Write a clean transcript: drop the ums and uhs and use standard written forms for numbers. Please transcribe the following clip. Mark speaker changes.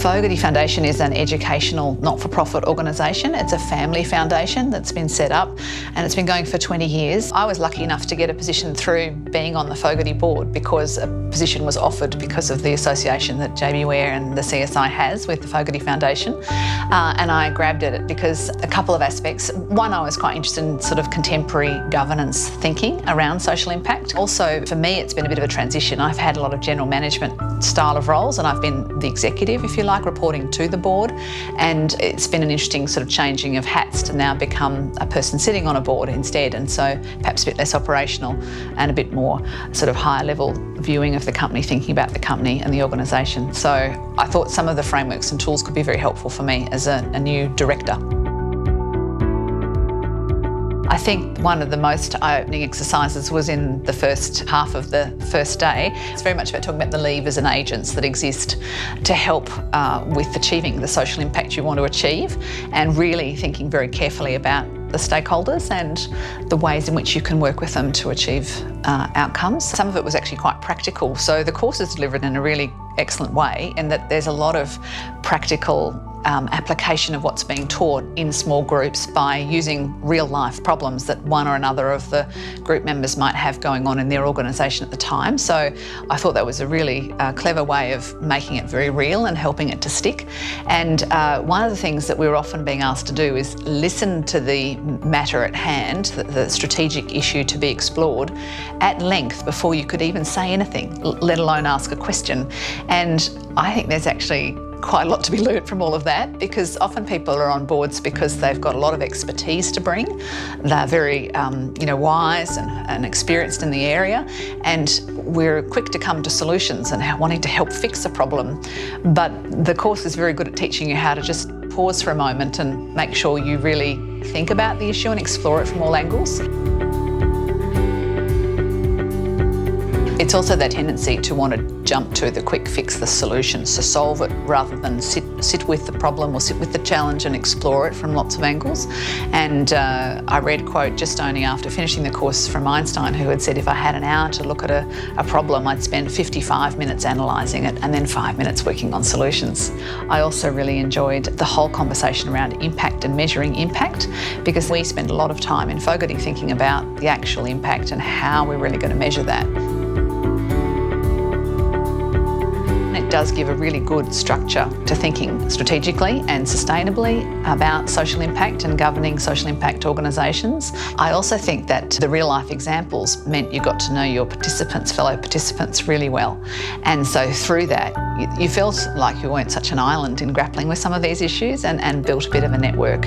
Speaker 1: Fogarty Foundation is an educational not-for-profit organisation. It's a family foundation that's been set up and it's been going for 20 years. I was lucky enough to get a position through being on the Fogarty board because a position was offered because of the association that JB Ware and the CSI has with the Fogarty Foundation. And I grabbed at it because a couple of aspects. One, I was quite interested in sort of contemporary governance thinking around social impact. Also, for me, it's been a bit of a transition. I've had a lot of general management style of roles and I've been the executive, if you like, reporting to the board. And it's been an interesting sort of changing of hats to now become a person sitting on a board instead. And so perhaps a bit less operational and a bit more sort of higher level viewing of the company, thinking about the company and the organisation. So I thought some of the frameworks and tools could be very helpful for me as a new director. I think one of the most eye-opening exercises was in the first half of the first day. It's very much about talking about the levers and agents that exist to help with achieving the social impact you want to achieve, and really thinking very carefully about the stakeholders and the ways in which you can work with them to achieve outcomes. Some of it was actually quite practical. So the course is delivered in a really excellent way in that there's a lot of practical application of what's being taught in small groups by using real life problems that one or another of the group members might have going on in their organisation at the time. So I thought that was a really clever way of making it very real and helping it to stick. And one of the things that we were often being asked to do is listen to the matter at hand, the strategic issue to be explored, at length before you could even say anything, let alone ask a question. And I think there's actually quite a lot to be learnt from all of that, because often people are on boards because they've got a lot of expertise to bring. They're very wise and experienced in the area, and we're quick to come to solutions and wanting to help fix a problem. But the course is very good at teaching you how to just pause for a moment and make sure you really think about the issue and explore it from all angles. It's also that tendency to want to jump to the quick fix, the solution, so solve it rather than sit with the problem or sit with the challenge and explore it from lots of angles. And I read a quote just only after finishing the course from Einstein, who had said if I had an hour to look at a problem, I'd spend 55 minutes analysing it and then 5 minutes working on solutions. I also really enjoyed the whole conversation around impact and measuring impact, because we spend a lot of time in Fogarty thinking about the actual impact and how we're really going to measure that. It does give a really good structure to thinking strategically and sustainably about social impact and governing social impact organisations. I also think that the real life examples meant you got to know your fellow participants really well. And so through that, you felt like you weren't such an island in grappling with some of these issues and built a bit of a network.